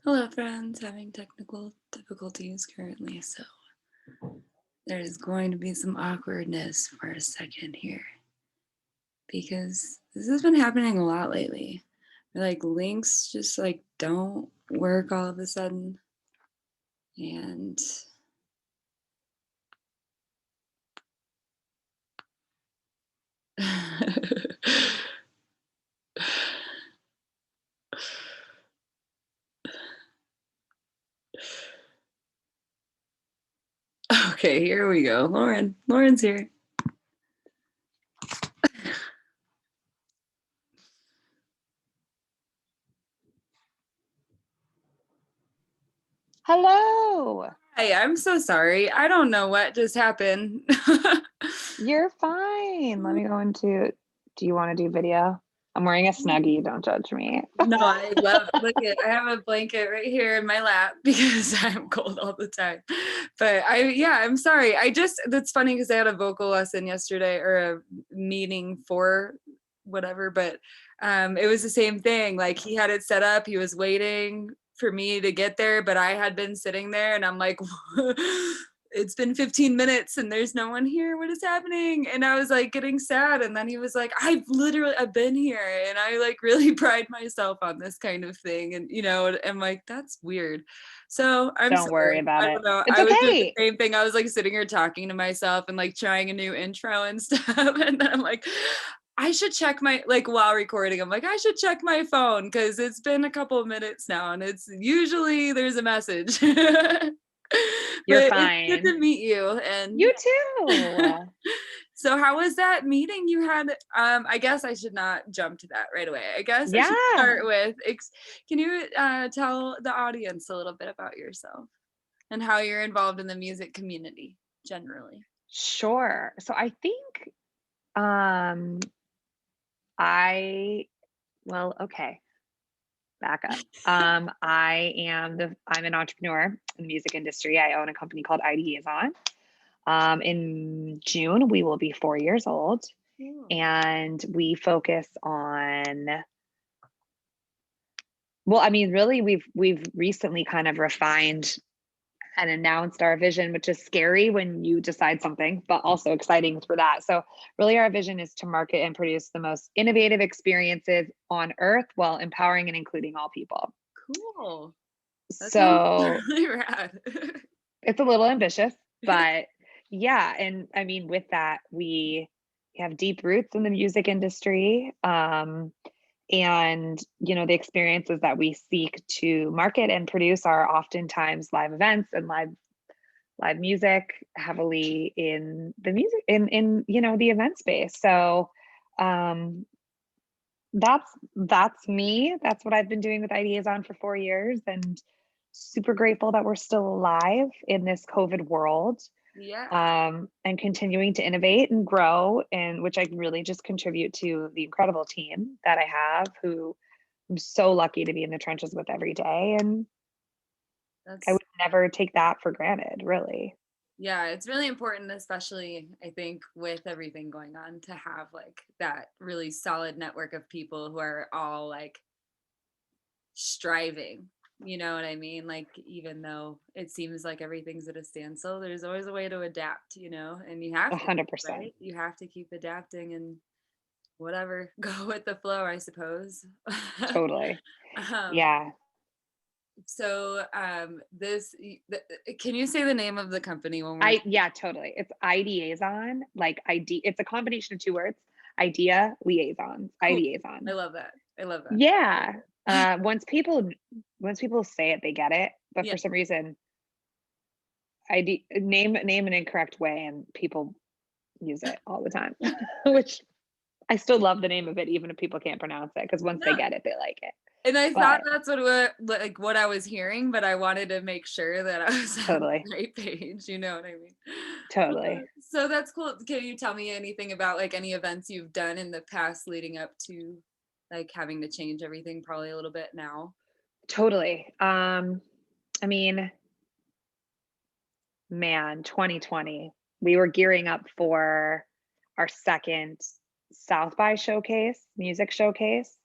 Hello, friends. Having technical difficulties currently, so there's going to be some awkwardness for a second here because this has been happening a lot lately. Like links just like don't work all of a sudden, and okay, here we go. Lauren's here. Hello. Hi, I'm so sorry. I don't know what just happened. You're fine. Let me go into, do you want to do video? I'm wearing a Snuggie, don't judge me. No, I love look at I have a blanket right here in my lap because I'm cold all the time. But I'm sorry. That's funny because I had a vocal lesson yesterday or a meeting for whatever, but it was the same thing. Like he had it set up, he was waiting for me to get there, but I had been sitting there and I'm like it's been 15 minutes and there's no one here. What is happening? And I was like getting sad. And then he was like, I've been here and I like really pride myself on this kind of thing. And, I'm like, that's weird. So I'm Don't worry sorry. about I it. don't know. It's I was doing the okay. same thing. I was like sitting here talking to myself and like trying a new intro and stuff. And then I'm like, I should check like while recording, I'm like, I should check my phone because it's been a couple of minutes now and it's usually there's a message. You're But it's good fine. to meet you. And You too. so how was that meeting you had? I guess I should not jump to that right away. I guess I should Yeah, start with, can you tell the audience a little bit about yourself and how you're involved in the music community generally? sure. So I think um I okay, back up. I'm an entrepreneur in the music industry. I own a company called Ideaison. In June, we will be 4 years old, Cool. and we focus on, well, I mean, really, we've recently kind of refined and announced our vision, which is scary when you decide something, but also exciting for that. So, really, our vision is to market and produce the most innovative experiences on earth while empowering and including all people. Cool. That sounds So, really rad. it's a little ambitious, but yeah. And I mean, with that, we have deep roots in the music industry. And the experiences that we seek to market and produce are oftentimes live events and live music, heavily in the music in the event space. So um that's me. That's what I've been doing with Ideaison for 4 years, and super grateful that we're still alive in this COVID world, Yeah. and continuing to innovate and grow, and which I can really just contribute to the incredible team that I have, who I'm so lucky to be in the trenches with every day. And I That's would never take that for granted, really. Yeah, it's really important, especially I think with everything going on, to have like that really solid network of people who are all like striving. You know what I mean? Like, even though it seems like everything's at a standstill, there's always a way to adapt, and you have to, 100%. right? You have to keep adapting and whatever, go with the flow, I suppose. Totally. um, Yeah. can you say the name of the company when we're Yeah, totally. It's Ideaison, like it's a combination of two words. Idea liaisons, cool? Ideaison. I love that. I love that. Yeah. Once people say it, they get it. But Yeah. for some reason, name an incorrect way and people use it all the time. Which I still love the name of it, even if people can't pronounce it, because once they No. get it, they like it. And I thought But that's what I was hearing, but I wanted to make sure that I was on totally, the right page. You know what I mean? totally. So that's cool. Can you tell me anything about like any events you've done in the past leading up to like having to change everything probably a little bit now? Totally. I mean, man, 2020, we were gearing up for our second South by showcase, music showcase.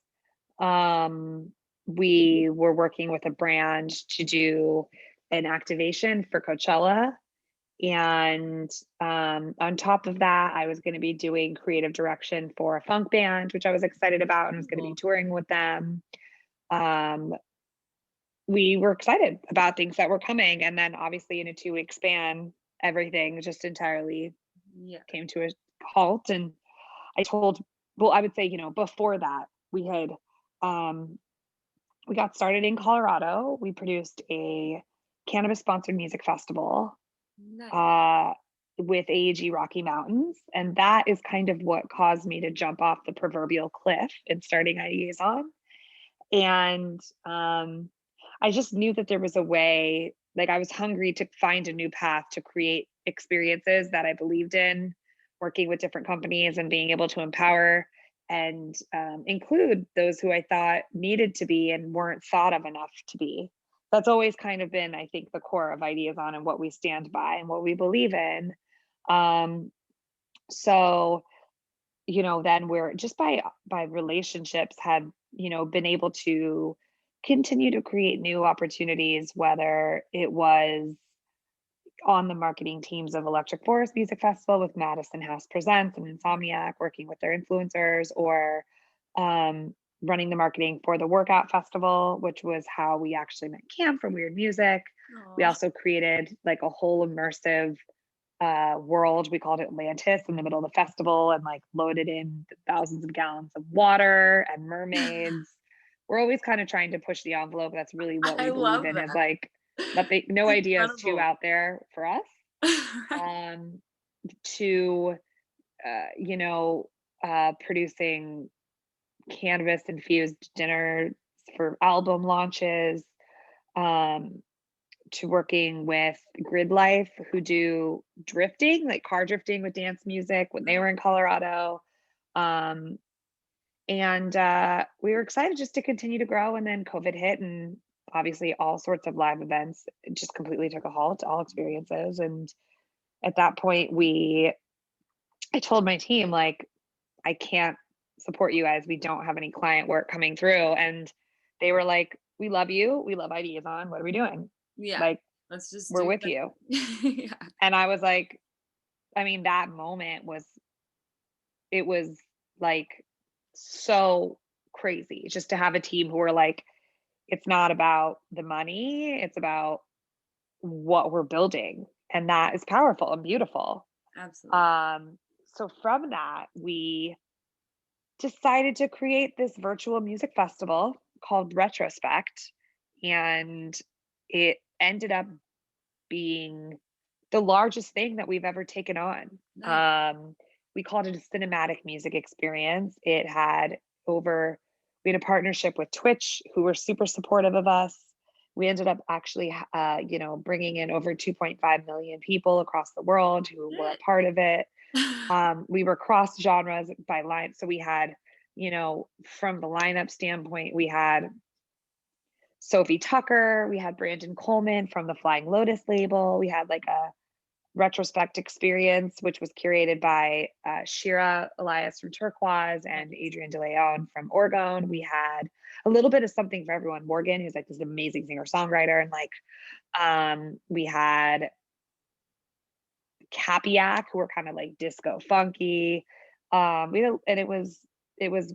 Um, we were working with a brand to do an activation for Coachella. And on top of that, I was going to be doing creative direction for a funk band, which I was excited about, and was going to be touring with them. We were excited about things that were coming. And then obviously in a 2-week span, everything just entirely came to a halt. And I would say, before that, we had, we got started in Colorado. We produced a cannabis sponsored music festival Nice. with AEG Rocky Mountains. And that is kind of what caused me to jump off the proverbial cliff and starting Ideaison. And I just knew that there was a way, like I was hungry to find a new path to create experiences that I believed in, working with different companies and being able to empower and include those who I thought needed to be and weren't thought of enough to be. That's always kind of been, I think, the core of Ideaison and what we stand by and what we believe in. Um, so, then we're just by relationships had, been able to continue to create new opportunities, whether it was on the marketing teams of Electric Forest Music Festival with Madison House Presents and Insomniac, working with their influencers, or running the marketing for the Workout Festival, which was how we actually met Cam from Weird Music. We also created like a whole immersive world. We called it Atlantis in the middle of the festival, and like loaded in thousands of gallons of water and mermaids. We're always kind of trying to push the envelope. That's really what I we believe love in, is that. like no It's idea is too incredible. out there for us. Um, to you know, producing cannabis infused dinners for album launches, um, to working with Grid Life, who do drifting, like car drifting with dance music when they were in Colorado. Um, and we were excited just to continue to grow. And then COVID hit, and obviously all sorts of live events just completely took a halt, all experiences. And at that point, I told my team, like, I can't support you guys. We don't have any client work coming through. And they were like, we love you. We love Ideaison. What are we doing? Yeah, Like, let's just we're do with that. you. Yeah. And I was like, I mean, that moment it was like so crazy just to have a team who were like, it's not about the money, it's about what we're building. And that is powerful and beautiful. Absolutely. So from that, we decided to create this virtual music festival called Retrospect. And it ended up being the largest thing that we've ever taken on. Nice. We called it a cinematic music experience. We had a partnership with Twitch, who were super supportive of us. We ended up actually, bringing in over 2.5 million people across the world who were a part of it. We were cross genres by line. So we had, from the lineup standpoint, we had Sophie Tucker, we had Brandon Coleman from the Flying Lotus label. We had like a retrospect experience, which was curated by Shira Elias from Turquoise and Adrian DeLeon from Orgone. We had a little bit of something for everyone. Morgan, who's like this amazing singer songwriter, and like we had Capiac, who were kind of like disco funky. It was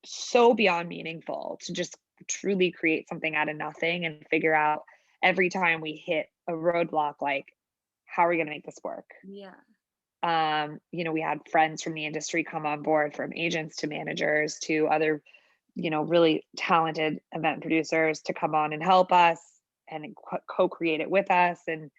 so beyond meaningful to just truly create something out of nothing and figure out every time we hit a roadblock, like, how are we going to make this work? Yeah. We had friends from the industry come on board, from agents to managers to other, really talented event producers, to come on and help us and co-create it with us. And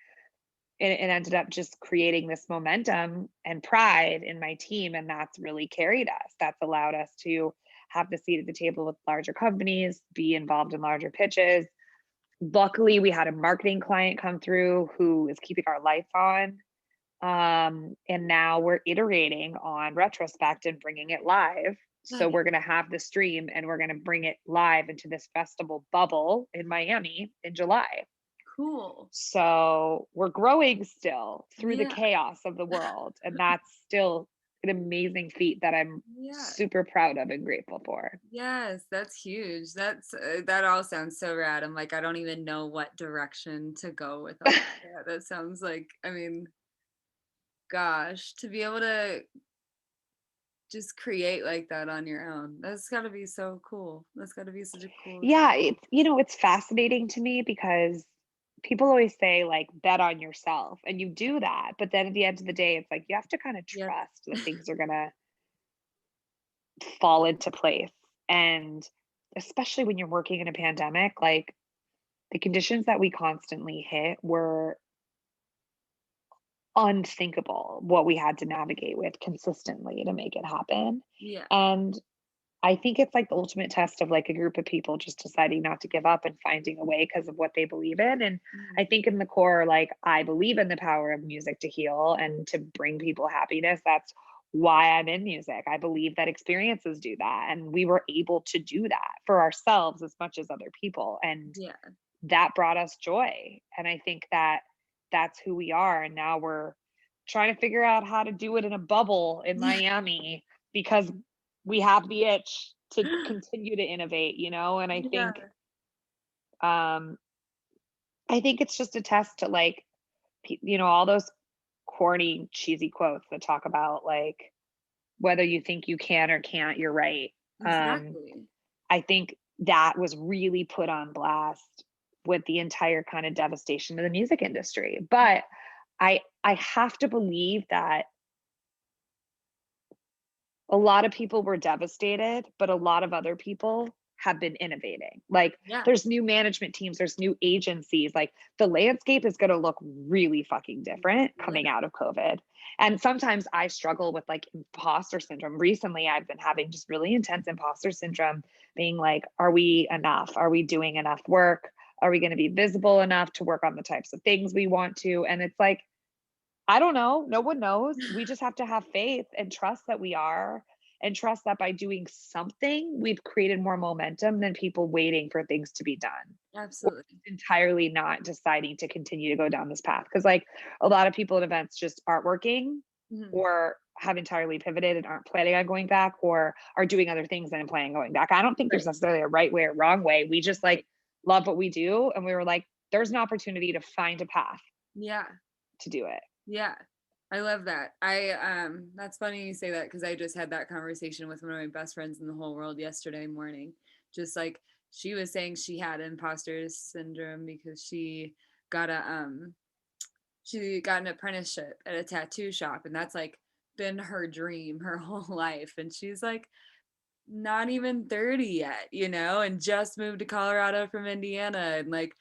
it ended up just creating this momentum and pride in my team. And that's really carried us. That's allowed us to have the seat at the table with larger companies, be involved in larger pitches. Luckily, we had a marketing client come through who is keeping our lights on. And now we're iterating on Retrospect and bringing it live. So we're going to have the stream and we're going to bring it live into this festival bubble in Miami in July. Cool. So we're growing still through the Yeah. chaos of the world. And that's still an amazing feat that I'm Yeah. super proud of and grateful for. Yes, that's huge. That all sounds so rad. I'm like, I don't even know what direction to go with all that. That sounds like, I mean, gosh, to be able to just create like that on your own. That's got to be so cool. That's got to be such a cool. Yeah, it's fascinating to me because people always say like bet on yourself and you do that, but then at the end of the day it's like you have to kind of Yep. trust that things are going to fall into place. And especially when you're working in a pandemic, like the conditions that we constantly hit were unthinkable what we had to navigate with consistently to make it happen. Yeah. And I think it's like the ultimate test of like a group of people just deciding not to give up and finding a way because of what they believe in. And Mhm. I think in the core, like I believe in the power of music to heal and to bring people happiness. That's why I'm in music. I believe that experiences do that. And we were able to do that for ourselves as much as other people. And Yeah. that brought us joy. And I think that that's who we are. And now we're trying to figure out how to do it in a bubble in Yeah. Miami because we have the itch to continue to innovate, and Yeah. um I think it's just a test to like all those corny cheesy quotes that talk about like whether you think you can or can't, you're right. um Exactly. I think that was really put on blast with the entire kind of devastation of the music industry. But I have to believe that a lot of people were devastated, but a lot of other people have been innovating. Like Yeah. there's new management teams, there's new agencies. Like the landscape is going to look really fucking different Yeah. coming out of COVID. And sometimes I struggle with like imposter syndrome. Recently, I've been having just really intense imposter syndrome, being like, are we enough? Are we doing enough work? Are we going to be visible enough to work on the types of things we want to? And it's like, I don't know. No one knows. We just have to have faith and trust that we are, and trust that by doing something, we've created more momentum than people waiting for things to be done. Or Absolutely. entirely not deciding to continue to go down this path. Cause like a lot of people at events just aren't working Mhm. or have entirely pivoted and aren't planning on going back or are doing other things and planning on going back. I don't think there's Right. necessarily a right way or wrong way. We just like Right. love what we do. And we were like, there's an opportunity to find a path Yeah. to do it. Yeah. I love that. That's funny you say that because I just had that conversation with one of my best friends in the whole world yesterday morning. Just like she was saying she had imposter syndrome because got a she got an apprenticeship at a tattoo shop, and that's like been her dream her whole life, and she's like not even 30 yet, and just moved to Colorado from Indiana, and like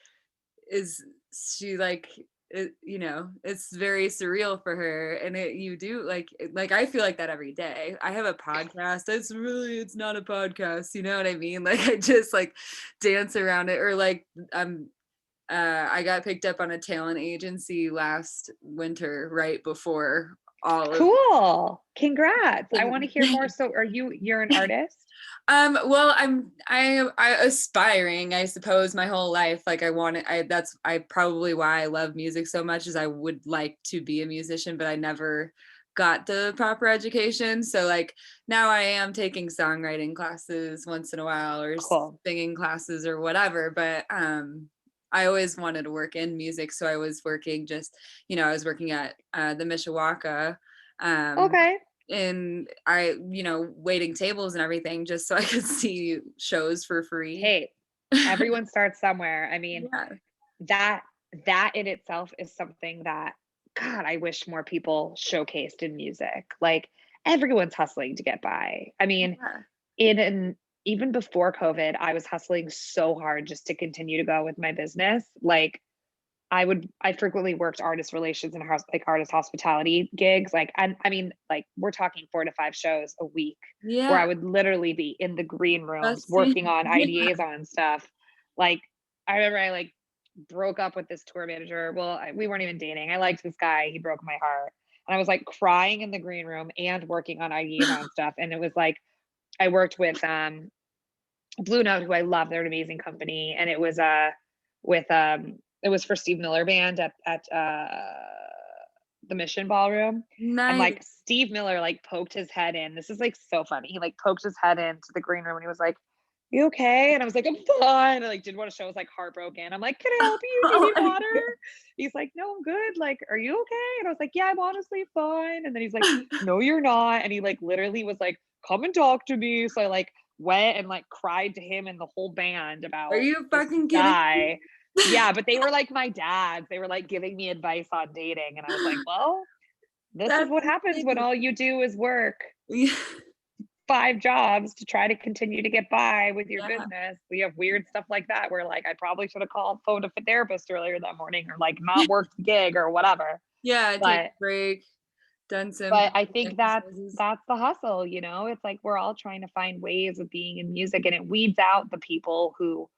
is she like it's very surreal for her. And you do like I feel like that every day. I have a podcast. It's not a podcast, you know what I mean? Like I just like dance around it. Or like I got picked up on a talent agency last winter right before all of Cool. Congrats. I want to hear more. things. So you're an artist? Well, I aspiring, I suppose, my whole life. Like that's probably why I love music so much, is I would like to be a musician, but I never got the proper education. So like now I am taking songwriting classes once in a while, or Cool. singing classes or whatever. But I always wanted to work in music. So I was working I was working at the Mishawaka. Um, Okay. and waiting tables and everything just so I could see shows for free. Hey, everyone starts somewhere. I mean, Yeah. that that in itself is something that God, I wish more people showcased in music. Like everyone's hustling to get by. I mean, Yeah. even before COVID, I was hustling so hard just to continue to go with my business. Like I frequently worked artist relations and like artist hospitality gigs. Like, and I mean, like we're talking 4 to 5 shows a week where Yeah. I would literally be in the green rooms That's working on yeah. Ideaison stuff. Like, I remember I like broke up with this tour manager. Well, we weren't even dating. I liked this guy. He broke my heart. And I was like crying in the green room and working on Ideaison stuff. And it was like, I worked with Blue Note, who I love. They're an amazing company. And it was with it was for Steve Miller Band at the Mission Ballroom. And Nice. like Steve Miller like poked his head in. This is like so funny. He like poked his head into the green room and he was like, "You okay?" And I was like, "I'm fine." I like didn't want to show I was like heartbroken. I'm like, "Can I help you? Do you Oh need my water?" He's like, "No, I'm good. Like, are you okay?" And I was like, "Yeah, I'm honestly fine." And then he's like, God. "No, you're not." And he like literally was like, "Come and talk to me." So I like went and like cried to him and the whole band Are about you this fucking kidding me? guy. Yeah, but they were like my dads. They were like giving me advice on dating. And I was like, well, this is That's what happens when ridiculous. all you do is work Yeah. 5 jobs to try to continue to get by with your Yeah. business. We have weird stuff like that where like I probably should have phoned a therapist earlier that morning or like not worked the gig or whatever. Yeah, take a But break, done some but I breathing think exercises. that's the hustle, you know? It's like we're all trying to find ways of being in music and it weeds out the people who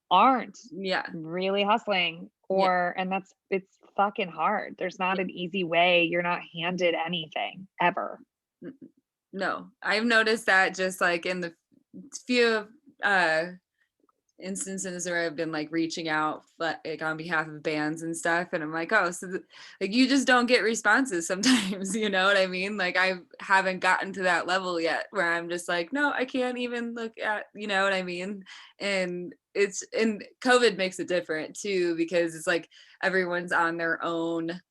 aren't Yeah. really hustling Yeah. or and that's it's fucking hard. There's not Yeah. an easy way. You're not handed anything ever. Mm, no, I've noticed that just like in the few uh instances where I've been like reaching out like on behalf of bands and stuff, and I'm like, oh, so like you just don't get responses sometimes, you know what I mean? Like I haven't gotten to that level yet where I'm just like, no, I can't even look at, you know what I mean? And COVID makes it different too because it's like everyone's on their own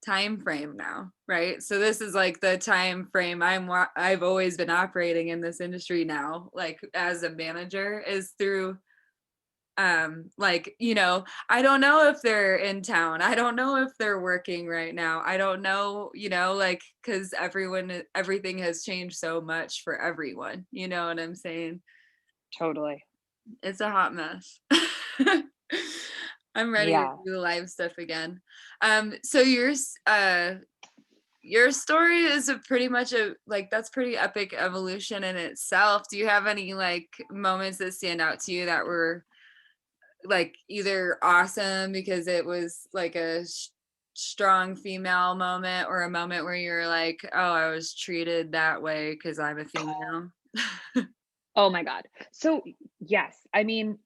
time frame now, right? So this is like the time frame I've always been operating in this industry now, like as a manager, is through like, you know, I don't know if they're in town, I don't know if they're working right now, I don't know, you know, like because everything has changed so much for everyone, you know what I'm saying? Totally. It's a hot mess. I'm ready to Yeah. do the live stuff again. So your story is a pretty much a like that's pretty epic evolution in itself. Do you have any like moments that stand out to you that were like either awesome because it was like a strong female moment or a moment where you're like, oh, I was treated that way because I'm a female? Oh my God. So yes, I mean,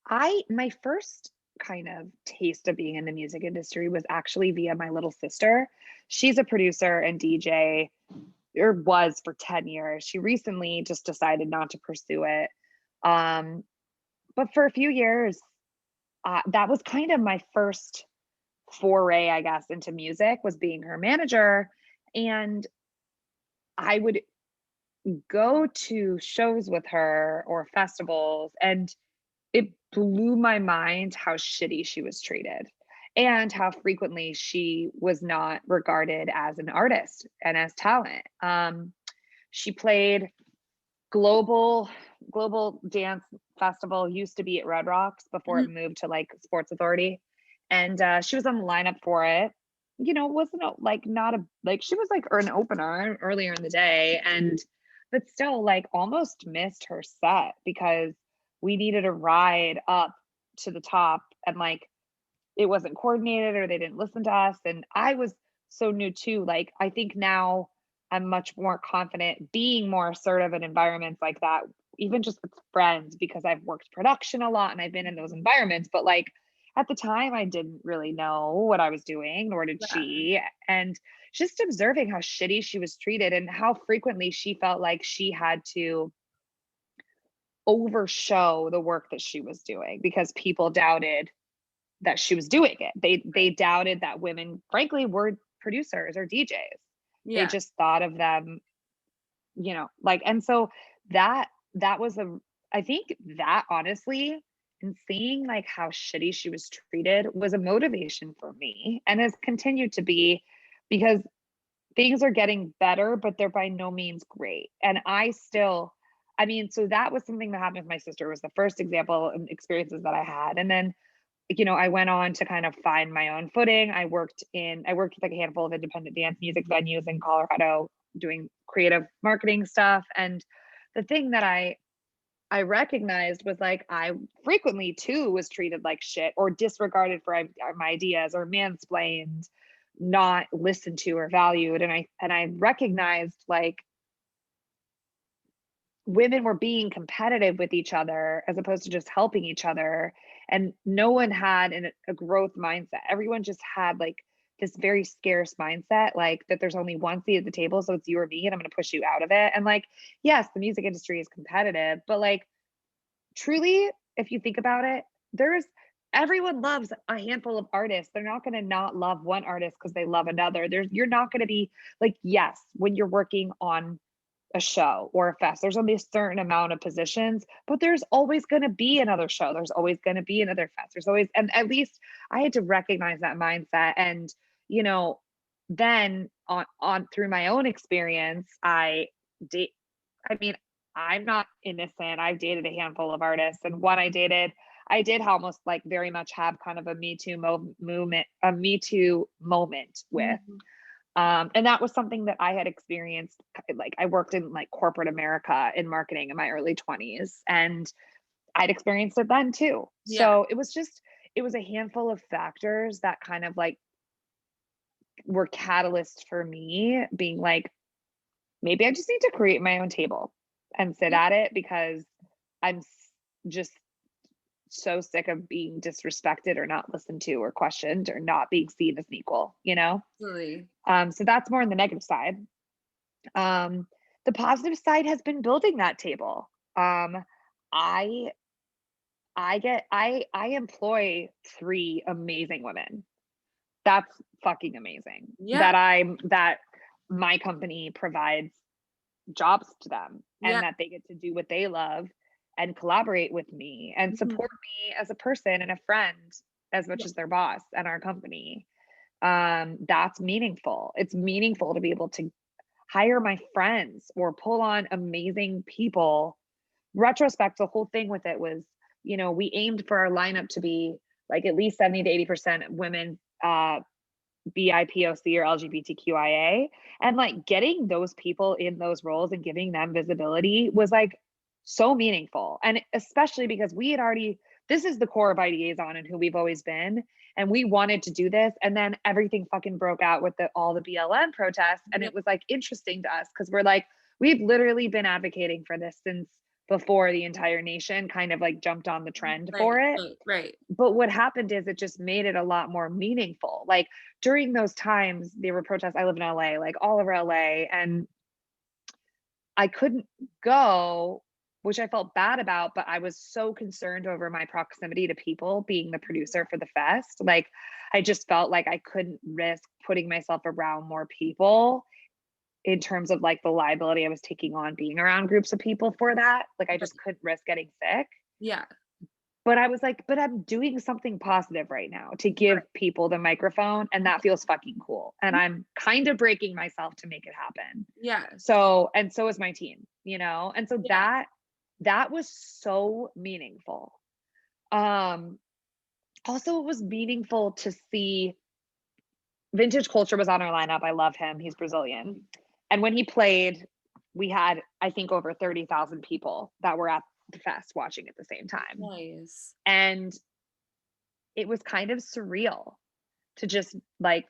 my first kind of taste of being in the music industry was actually via my little sister. She's a producer and DJ, or was for 10 years. She recently just decided not to pursue it. Um, but for a few years, that was kind of my first foray, I guess, into music was being her manager. And I would go to shows with her or festivals, and it blew my mind how shitty she was treated and how frequently she was not regarded as an artist and as talent. She played global global dance festival, used to be at Red Rocks before it Mhm. moved to like Sports Authority, and she was on the lineup for it. You know, wasn't like not a like she was like an opener earlier in the day, and but still like almost missed her set because we needed a ride up to the top, and like it wasn't coordinated or they didn't listen to us. And I was so new too. Like, I think now I'm much more confident being more assertive in environments like that, even just with friends, because I've worked production a lot and I've been in those environments. But like at the time, I didn't really know what I was doing, nor did Yeah. she. And just observing how shitty she was treated and how frequently she felt like she had to overshow the work that she was doing because people doubted that she was doing it. They doubted that women, frankly, were producers or DJs. They Yeah. just thought of them, like, and so that was I think that honestly, and seeing like how shitty she was treated was a motivation for me and has continued to be because things are getting better, but they're by no means great. And I mean, so that was something that happened with my sister was the first example and experiences that I had. And then I went on to kind of find my own footing. I worked with like a handful of independent dance music venues in Colorado doing creative marketing stuff. And the thing that I recognized was like I frequently too was treated like shit or disregarded for my ideas or mansplained, not listened to or valued. And I recognized like women were being competitive with each other as opposed to just helping each other, and no one had a growth mindset. Everyone just had like this very scarce mindset, like that there's only one seat at the table, so it's you or me, and I'm going to push you out of it. And like, yes, the music industry is competitive, but like truly, if you think about it, there's everyone loves a handful of artists. They're not going to not love one artist because they love another. You're not going to be like, yes, when you're working on a show or a fest, there's only a certain amount of positions, but there's always going to be another show. There's always going to be another fest. There's always, and at least I had to recognize that mindset. And, you know, then on through my own experience, date, I mean, I'm not innocent. I've dated a handful of artists, and one I did almost like very much have kind of a Me Too movement, a Me Too moment with. Mhm. And that was something that I had experienced. Like I worked in like corporate America in marketing in my early 20s, and I'd experienced it then too. Yeah, So it was a handful of factors that kind of like were catalysts for me being like, maybe I just need to create my own table and sit yeah, at it because just so sick of being disrespected or not listened to or questioned or not being seen as an equal, you know? absolutely. So that's more on the negative side. Um, the positive side has been building that table. I I employ 3 amazing women. That's fucking amazing. Yeah, That my company provides jobs to them yeah. and that they get to do what they love and collaborate with me and Mhm. support me as a person and a friend as much Yeah, as their boss and our company. That's meaningful. It's meaningful to be able to hire my friends or pull on amazing people. Retrospect, the whole thing with it was, you know, we aimed for our lineup to be like at least 70 to 80% women, BIPOC or LGBTQIA. And like getting those people in those roles and giving them visibility was like so meaningful. And especially because we had already, this is the core of Ideaison and who we've always been. And we wanted to do this. And then everything fucking broke out with all the BLM protests. And yeah. it was like interesting to us because we're like, we've literally been advocating for this since before the entire nation kind of like jumped on the trend Right, for it. right, right. But what happened is it just made it a lot more meaningful. Like during those times, there were protests. I live in LA, like all over LA, and I couldn't go, which I felt bad about, but I was so concerned over my proximity to people being the producer for the fest. Like I just felt like I couldn't risk putting myself around more people in terms of like the liability I was taking on being around groups of people for that. Like I just couldn't risk getting sick. Yeah, But I was like, but I'm doing something positive right now to give right. people the microphone, and that feels fucking cool. And I'm kind of breaking myself to make it happen. Yeah, So, and so is my team, you know? And so yeah. that was so meaningful. Um, Also it was meaningful to see Vintage Culture was on our lineup. I love him. He's Brazilian. And when he played, we had, I think, over 30,000 people that were at the fest watching at the same time. Nice. And it was kind of surreal to just like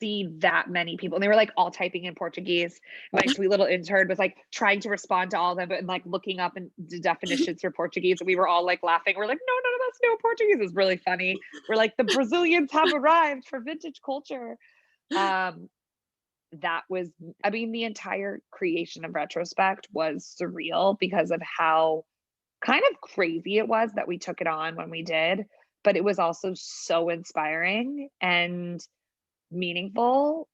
see that many people. And they were like all typing in Portuguese. My sweet little intern was like trying to respond to all of them, but like looking up in the definitions for Portuguese. And we were all like laughing. We're like, no, no, no, that's no Portuguese. It's really funny. We're like, the Brazilians have arrived for Vintage Culture. Um, that was, I mean, the entire creation of Retrospect was surreal because of how kind of crazy it was that we took it on when we did, but it was also so inspiring and meaningful.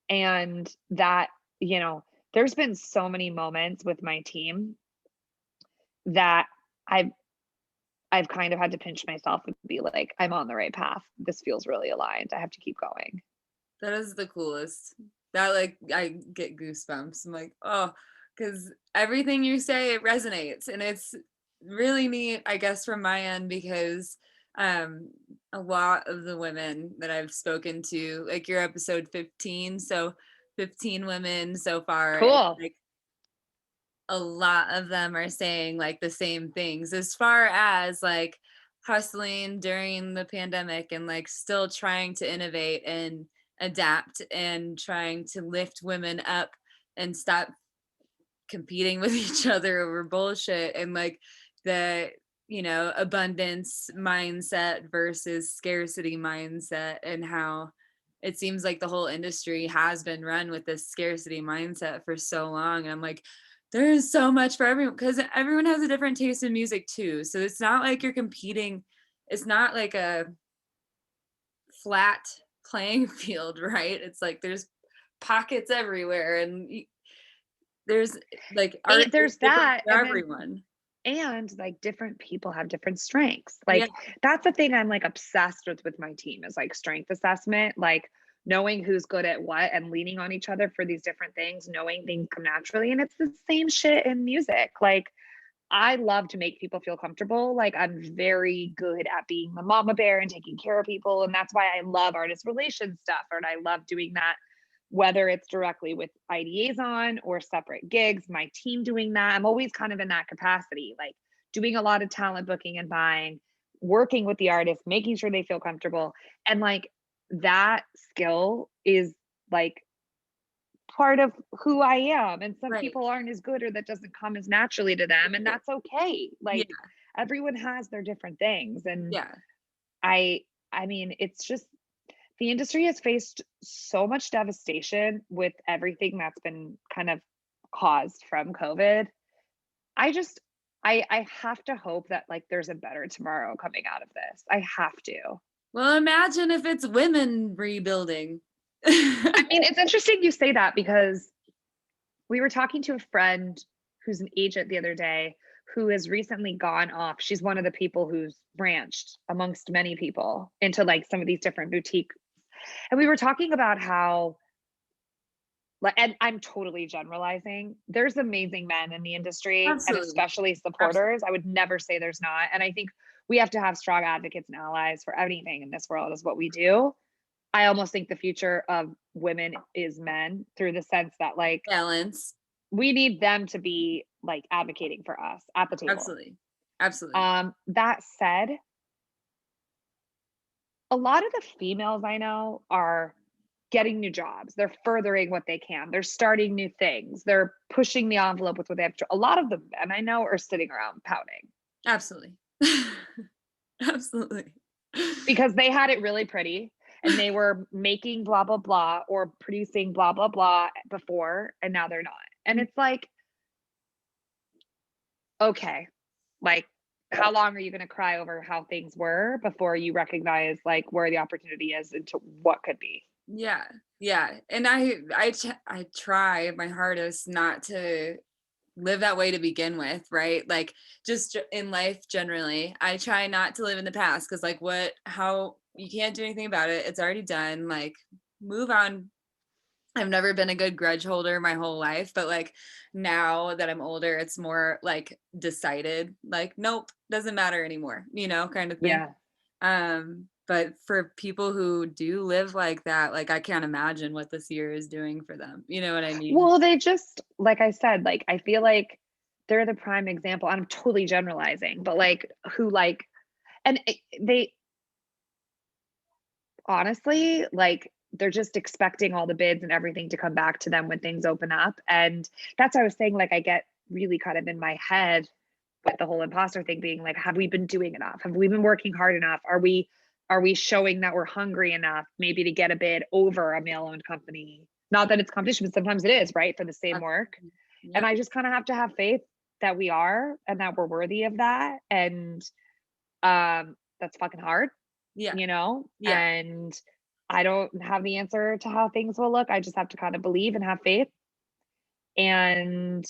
And that, you know, there's been so many moments with my team that I've I've kind of had to pinch myself and be like, I'm on the right path. This feels really aligned. I have to keep going. That is the coolest. That like I get goosebumps. I'm like, oh, because everything you say it resonates, and it's really neat, I guess, from my end because um a lot of the women that I've spoken to, like your episode 15, so 15 women so far, and Cool. like a lot of them are saying like the same things as far as like hustling during the pandemic and like still trying to innovate and adapt and trying to lift women up and stop competing with each other over bullshit and like the abundance mindset versus scarcity mindset, and how it seems like the whole industry has been run with this scarcity mindset for so long. And I'm like, there's so much for everyone, because everyone has a different taste in music too. So it's not like you're competing. It's not like a flat playing field, right? It's like there's pockets everywhere, and there's like art is There's different that, for everyone. and like different people have different strengths. Yeah, Like that's the thing I'm like obsessed with my team is like strength assessment, like knowing who's good at what and leaning on each other for these different things, knowing things come naturally. And it's the same shit in music. Like I love to make people feel comfortable. Like I'm very good at being the mama bear and taking care of people. And that's why I love artist relations stuff. And I love doing that, whether it's directly with Ideaison or separate gigs, my team doing that. I'm always kind of in that capacity, like doing a lot of talent booking and buying, working with the artist, making sure they feel comfortable. And like that skill is like part of who I am. And some right. people aren't as good, or that doesn't come as naturally to them. And that's okay. Yeah, Like everyone has their different things. And yeah, I, I mean, it's just the industry has faced so much devastation with everything that's been kind of caused from COVID. I just, I have to hope that like there's a better tomorrow coming out of this. I have to. well, imagine if it's women rebuilding. I mean, it's interesting you say that because we were talking to a friend who's an agent the other day who has recently gone off. She's one of the people who's branched amongst many people into like some of these different boutique. And we were talking about how, like, and I'm totally generalizing. There's amazing men in the industry and Absolutely, especially absolutely. supporters. I would never say there's not. And I think we have to have strong advocates and allies for anything in this world is what we do. I almost think the future of women is men through the sense that like Balance. we need them to be like advocating for us at the table. Absolutely, absolutely. That said, a lot of the females I know are getting new jobs. They're furthering what they can. They're starting new things. They're pushing the envelope with what they have to. A lot of them, and I know, are sitting around pouting Absolutely. Absolutely. because they had it really pretty and they were making blah blah blah or producing blah blah blah before, and now they're not. And it's like, okay, like how long are you going to cry over how things were before you recognize like where the opportunity is into what could be? Yeah, yeah. And I try my hardest not to live that way to begin with, right? Like just in life generally, I try not to live in the past, because like how you can't do anything about it. It's already done. Like move on. I've never been a good grudge holder my whole life, but like now that I'm older, it's more like decided, like, nope, doesn't matter anymore, kind of thing. Yeah. But for people who do live like that, like I can't imagine what this year is doing for them. You know what I mean? Well, they just, like I said, like I feel like they're the prime example. I'm totally generalizing, but like who like, and they honestly, like they're just expecting all the bids and everything to come back to them when things open up. And that's what I was saying. Like I get really kind of in my head with the whole imposter thing being like, have we been doing enough? Have we been working hard enough? Are we showing that we're hungry enough maybe to get a bid over a male-owned company? Not that it's competition, but sometimes it is, right? For the same work. Absolutely. And Yep. I just kind of have to have faith that we are and that we're worthy of that. And that's fucking hard, Yeah. Yeah. and I don't have the answer to how things will look. I just have to kind of believe and have faith. And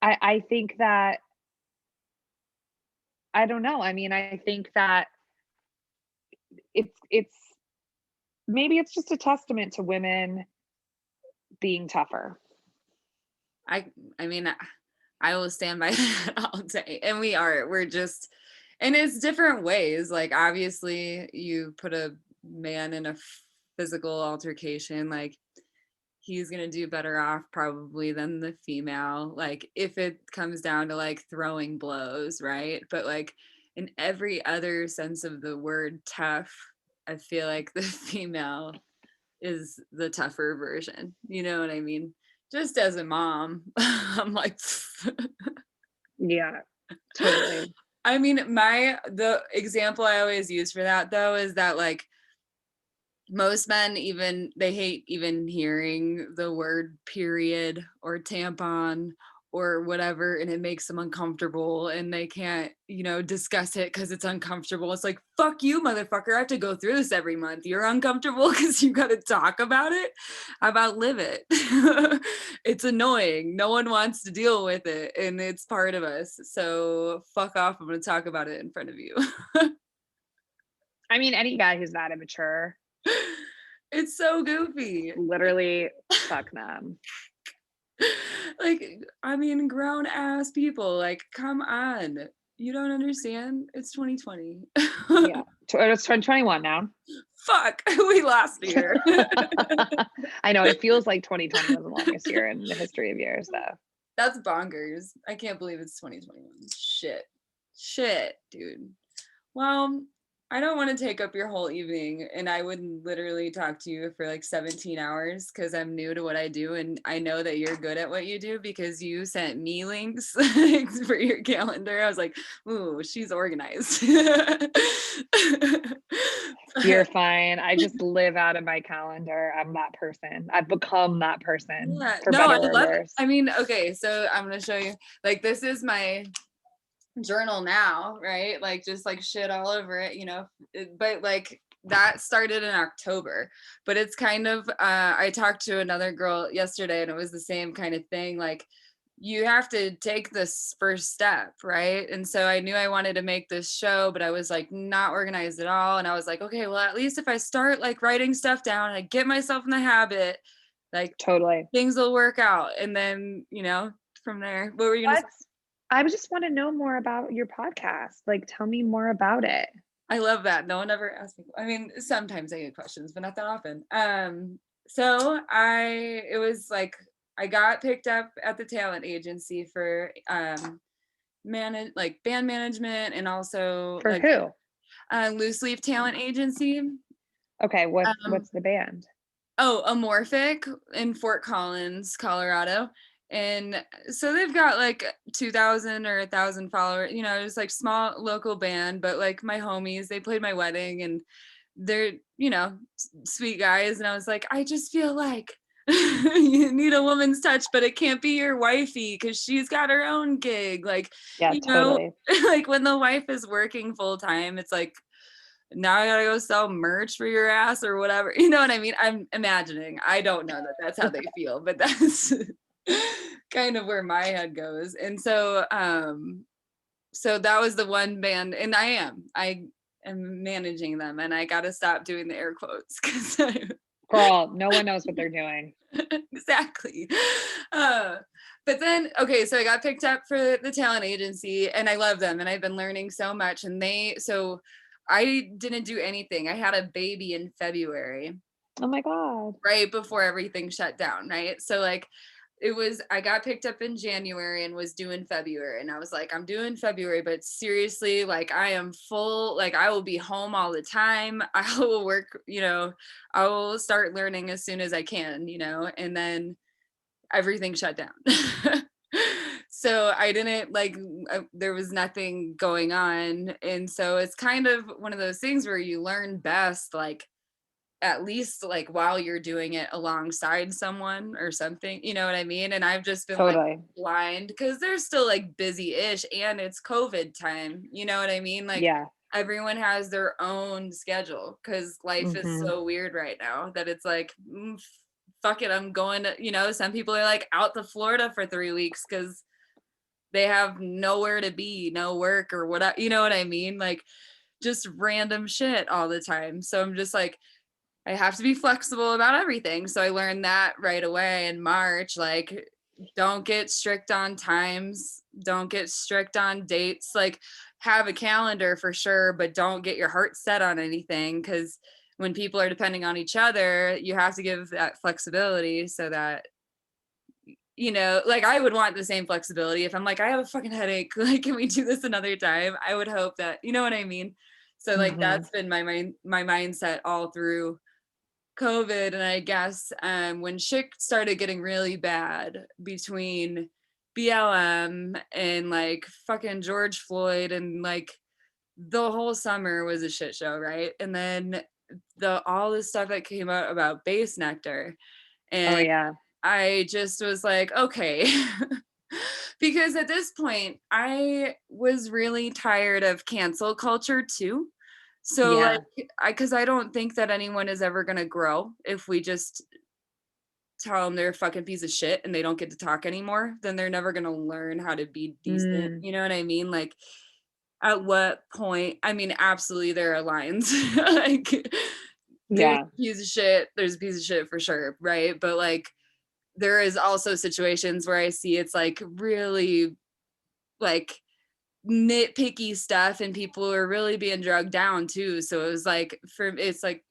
I think that, I don't know. I mean, I think that it's maybe it's just a testament to women being tougher. I I mean, I will stand by that all day. And we're just, and it's different ways. Like obviously you put a man in a physical altercation, like he's gonna do better off probably than the female. Like if it comes down to like throwing blows, right? But like in every other sense of the word tough, I feel like the female is the tougher version. You know what I mean? Just as a mom, I'm like, Yeah. Totally. I mean, the example I always use for that though is that like most men even they hate even hearing the word period or tampon or whatever, and it makes them uncomfortable and they can't, discuss it because it's uncomfortable. It's like, fuck you, motherfucker. I have to go through this every month. You're uncomfortable because you got to talk about it. How about live it? It's annoying. No one wants to deal with it and it's part of us. So fuck off. I'm going to talk about it in front of you. I mean, any guy who's that immature, It's so goofy. literally fuck them. Like, I mean, grown ass people, like, come on. You don't understand? It's 2020. Yeah. It's 2021 now. Fuck, we lost a year. I know, it feels like 2020 was the longest year in the history of years, though. That's bonkers. I can't believe it's 2021. Shit, dude. Well, I don't want to take up your whole evening, and I would literally talk to you for like 17 hours because I'm new to what I do, and I know that you're good at what you do because you sent me links for your calendar. I was like, ooh, she's organized. You're fine. I just live out of my calendar. I'm that person. I've become that person, Yeah, for no, I better or love it. worse. I mean, okay, so I'm gonna show you. Like, this is my journal now, right? Like just like shit all over it, but like that started in October. But it's kind of I talked to another girl yesterday and it was the same kind of thing. Like, you have to take this first step, right? And so I knew I wanted to make this show, but I was like not organized at all. And I was like, okay, well, at least if I start like writing stuff down, I get myself in the habit, like Totally. things will work out. And then, from there, what were you gonna say? I would just want to know more about your podcast. Like, tell me more about it. I love that. No one ever asked me. I mean, sometimes I get questions, but not that often. So it was like I got picked up at the talent agency for like band management and also For like who? loose leaf talent agency. Okay, Um, what's the band? Amorphic in Fort Collins, Colorado. And so they've got like 2,000 or 1,000 followers, it's like small local band, but like my homies, they played my wedding and they're, sweet guys. And I was like, I just feel like you need a woman's touch, but it can't be your wifey because she's got her own gig. Like, Yeah, totally. like when the wife is working full time, it's like, now I gotta go sell merch for your ass or whatever. You know what I mean? I'm imagining. I don't know that that's how they feel, but that's kind of where my head goes. And so that was the one band, and I am managing them, and I gotta stop doing the air quotes because Girl, no one knows what they're doing. exactly. But then, okay, so I got picked up for the talent agency, and I love them, and I've been learning so much. And so I didn't do anything. I had a baby in February, Oh my God. right before everything shut down, right? So like I got picked up in January and was due in February. And I was like, I'm doing February, but seriously, like I am full, like I will be home all the time. I will work, I will start learning as soon as I can, and then everything shut down. So I didn't there was nothing going on. And so it's kind of one of those things where you learn best, like at least like while you're doing it alongside someone or something, you know what I mean? And I've just been like Totally. blind because they're still like busy-ish and it's COVID time, you know what I mean? Like Yeah. everyone has their own schedule because life is Mhm. so weird right now that it's like, fuck it, I'm going to, some people are like out to Florida for 3 weeks because they have nowhere to be, no work or whatever, you know what I mean? Like just random shit all the time. So I'm just like, I have to be flexible about everything. So I learned that right away in March. Like, don't get strict on times, don't get strict on dates. Like, have a calendar for sure, but don't get your heart set on anything because when people are depending on each other, you have to give that flexibility so that like I would want the same flexibility if I'm like, I have a fucking headache. Like, can we do this another time? I would hope that, you know what I mean? So like Mhm. that's been my mindset all through COVID. And I guess when shit started getting really bad between BLM and like fucking George Floyd, and like the whole summer was a shit show, right? And then the all this stuff that came out about base nectar, Oh and yeah. I just was like, okay. Because at this point, I was really tired of cancel culture too. So like Yeah. because I don't think that anyone is ever gonna grow if we just tell them they're a fucking piece of shit and they don't get to talk anymore, then they're never gonna learn how to be decent. Mm, You know what I mean? Like at what point, I mean, absolutely there are lines. Like there's yeah. a piece of shit, there's a piece of shit for sure, right? But like there is also situations where I see it's like really like nitpicky stuff and people are really being drugged down too. So it was like for it's like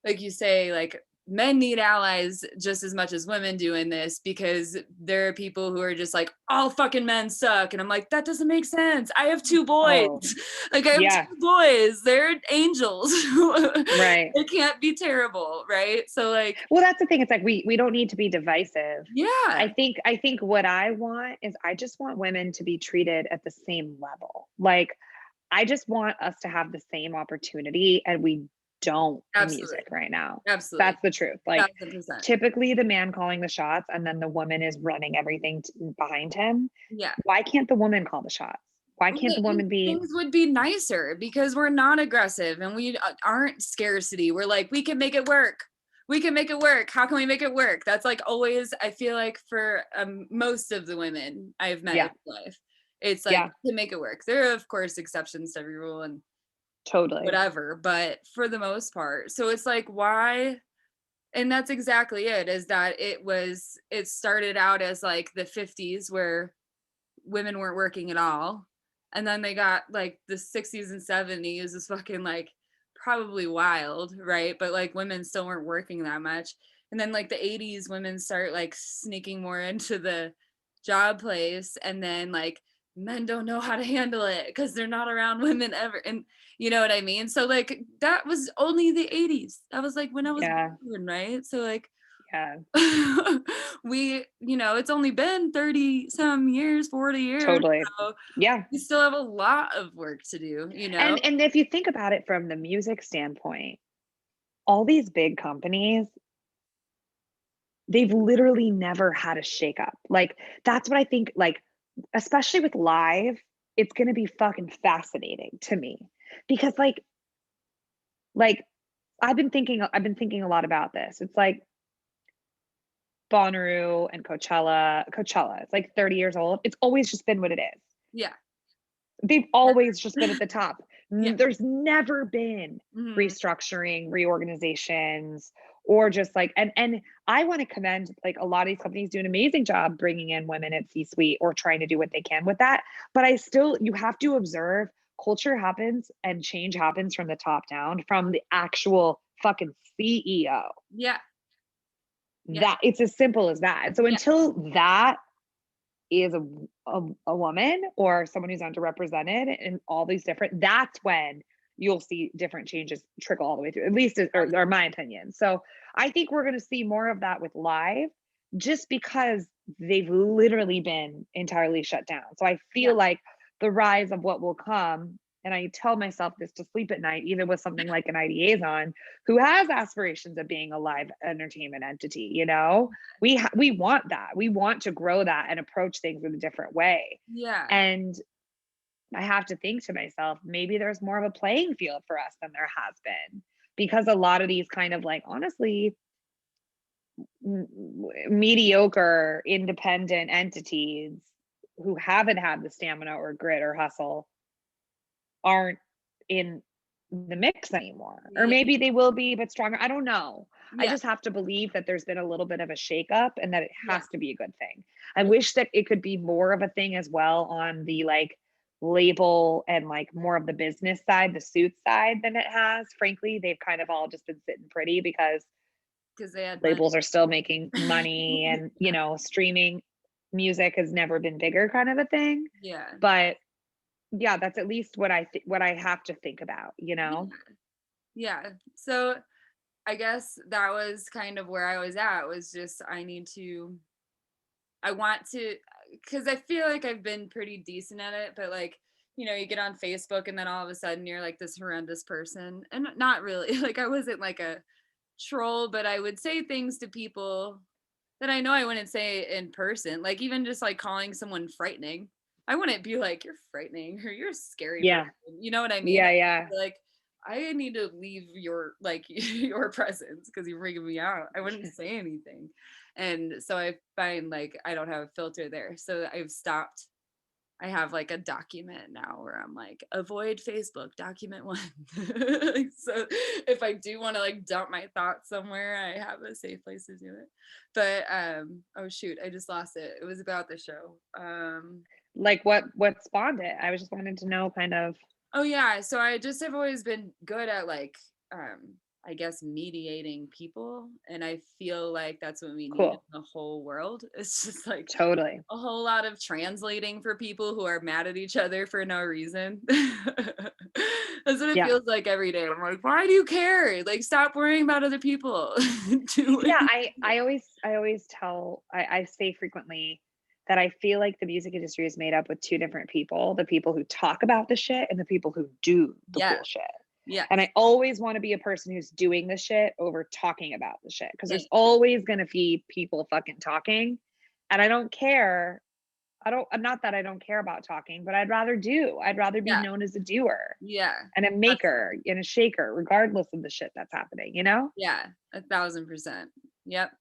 you say, like men need allies just as much as women do in this, because there are people who are just like all fucking men suck, and I'm like, that doesn't make sense. I have two boys. Oh Like I have yeah. two boys, they're angels. Right. They can't be terrible, right? So like Well, that's the thing. It's like we don't need to be divisive. yeah, I think what I want is I just want women to be treated at the same level. Like I just want us to have the same opportunity, and we don't in absolutely, music right now. absolutely, That's the truth. Like 1000%. typically the man calling the shots and then the woman is running everything behind him. Yeah. Why can't the woman call the shots? Why And can't the woman be things would be nicer because we're not aggressive and we aren't scarcity. We're like, we can make it work. We can make it work. How can we make it work? That's like always, I feel like for most of the women I've met in yeah, life, it's like, yeah, to make it work. There are, of course, exceptions to every rule and totally. whatever, but for the most part. So it's like, why? And that's exactly it, is that it started out as like the 50s where women weren't working at all. And then they got like the 60s and 70s is fucking like probably wild, right? But like women still weren't working that much. And then like the 80s, women start like sneaking more into the job place. And then like men don't know how to handle it because they're not around women ever. And you know what I mean? So like that was only the 80s. That was like when I was Yeah, born, right? So like yeah, we, it's only been 30 some years, 40 years. totally. So Yeah. we still have a lot of work to do, And if you think about it from the music standpoint, all these big companies, they've literally never had a shakeup. Like that's what I think, like especially with live, it's going to be fucking fascinating to me because like I've been thinking a lot about this. It's like Bonnaroo and Coachella. It's like 30 years old. It's always just been what it is. Yeah. They've always just been at the top. Yeah. There's never been Mhm. restructuring, reorganizations, or just like and I want to commend like a lot of these companies do an amazing job bringing in women at C-suite or trying to do what they can with that. But you have to observe culture happens and change happens from the top down, from the actual fucking CEO. Yeah. Yeah. That it's as simple as that. So Yeah. until that is a woman or someone who's underrepresented and all these different, that's when you'll see different changes trickle all the way through, at least or my opinion. So I think we're going to see more of that with live just because they've literally been entirely shut down. So I Yeah. feel like the rise of what will come, and I tell myself this to sleep at night, even with something like an Ideaison who has aspirations of being a live entertainment entity, we want that. We want to grow that and approach things in a different way. Yeah. And I have to think to myself, maybe there's more of a playing field for us than there has been because a lot of these kind of like honestly mediocre independent entities who haven't had the stamina or grit or hustle aren't in the mix anymore. Or Yeah. maybe they will be, but stronger. I don't know. I Yeah. just have to believe that there's been a little bit of a shakeup and that it Yeah. has to be a good thing. I wish that it could be more of a thing as well on the like label and like more of the business side, the suit side than it has. Frankly, they've kind of all just been sitting pretty because Because they had money. labels are still making money and, Yeah. streaming music has never been bigger kind of a thing. Yeah. But yeah, that's at least what I have to think about, Yeah. Yeah. So I guess that was kind of where I was at, was just I want to, because I feel like I've been pretty decent at it, but like, you get on Facebook and then all of a sudden you're like this horrendous person. And not really, like I wasn't like a troll, but I would say things to people that I know I wouldn't say in person. Like even just like calling someone frightening. I wouldn't be like, you're frightening or you're a scary Yeah. person. You know what I mean? Yeah. Yeah. Like, I need to leave your like your presence because you're freaking me out. I wouldn't say anything. And so I find like I don't have a filter there. So I've stopped. I have like a document now where I'm like, avoid Facebook, document 1. So if I do want to like dump my thoughts somewhere, I have a safe place to do it. But oh shoot, I just lost it. It was about the show. Like what spawned it? I was just wanting to know kind of. Oh yeah, so I just have always been good at like I guess mediating people, and I feel like that's what we need in Cool. the whole world. It's just like Totally. a whole lot of translating for people who are mad at each other for no reason. That's what it Yeah. feels like every day. I'm like, why do you care? Like, stop worrying about other people. Yeah, I always tell, I say frequently that I feel like the music industry is made up with two different people, the people who talk about the shit and the people who do the Yeah. cool shit. Yeah. And I always want to be a person who's doing the shit over talking about the shit, because there's always going to be people fucking talking. And I don't care. Not that I don't care about talking, but I'd rather be known as a doer Yeah. and a maker and a shaker, regardless of the shit that's happening, you know? Yeah, 1,000%. Yep.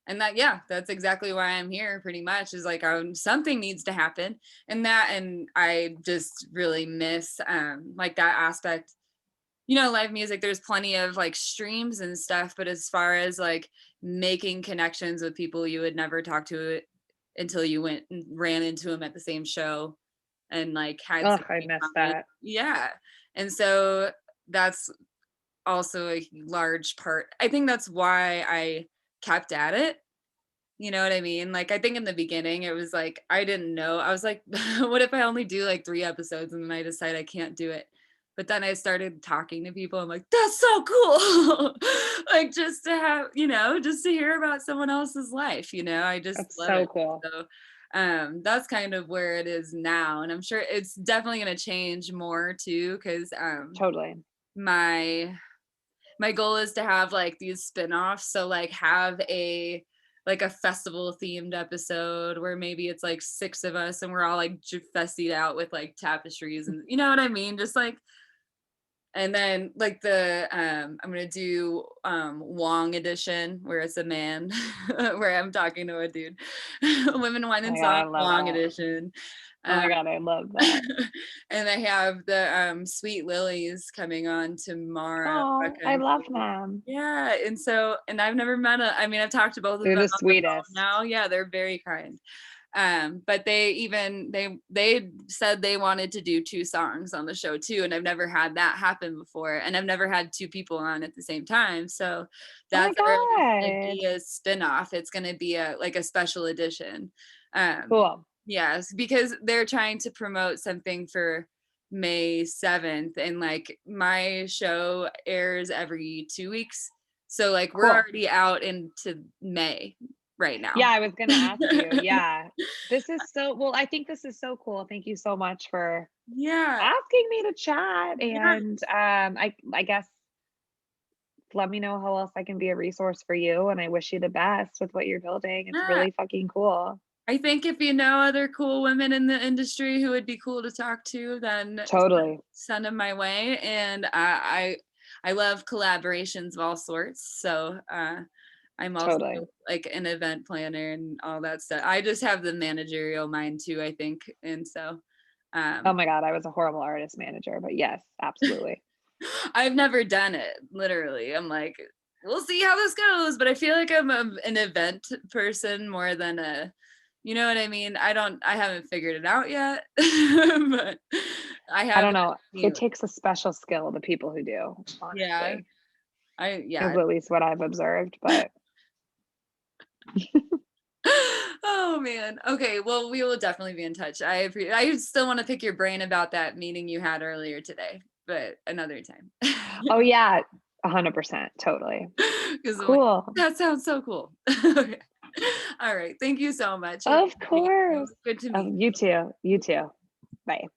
And that's exactly why I'm here pretty much, is like something needs to happen. And I just really miss like that aspect. Live music, there's plenty of like streams and stuff, but as far as like making connections with people you would never talk to until you went and ran into them at the same show and like had Oh, something I in miss common. that. Yeah. And so that's also a large part. I think that's why I kept at it. You know what I mean? Like, I think in the beginning it was like, I didn't know. I was like, what if I only do like 3 episodes and then I decide I can't do it? But then I started talking to people. I'm like, that's so cool. Like just to have, just to hear about someone else's life, I just That's love so it. cool. So that's kind of where it is now. And I'm sure it's definitely going to change more too. Cause Totally. my goal is to have like these spin-offs. So like have a festival themed episode where maybe it's like 6 of us and we're all like festied out with like tapestries and you know what I mean? Just like, and then like I'm gonna do Wong edition where it's a man where I'm talking to a dude. Women, wine, and song Wong edition. Oh my God, I love that. And I have the Sweet Lilies coming on tomorrow. Oh, I love them. Yeah, and I've never met I've talked to both of They're them the on the phone sweetest. now. Yeah, they're very kind. But they said they wanted to do 2 songs on the show too, and I've never had that happen before, and I've never had 2 people on at the same time. So that's gonna be a spin-off. It's gonna be a special edition. Cool. Yes, because they're trying to promote something for May 7th, and like my show airs every 2 weeks. So like we're already out into May right now. Yeah, I was gonna ask you. Yeah. This is I think this is so cool. Thank you so much for asking me to chat. And I guess let me know how else I can be a resource for you. And I wish you the best with what you're building. It's really fucking cool. I think if you know other cool women in the industry who would be cool to talk to, then totally send them my way. And I love collaborations of all sorts. So I'm also like an event planner and all that stuff. I just have the managerial mind too, I think. And so oh my God, I was a horrible artist manager, but yes, absolutely. I've never done it, literally. I'm like, we'll see how this goes. But I feel like I'm an event person more than you know what I mean? I haven't figured it out yet, but I don't know. It takes a special skill, the people who do, honestly. Yeah. Is at least what I've observed, but. Oh man. Okay. Well, we will definitely be in touch. I still want to pick your brain about that meeting you had earlier today, but another time. Oh yeah. 100%. Totally. Cool. Like, that sounds so cool. Okay. All right. Thank you so much. Of It course. was good to meet You too. You too. Bye.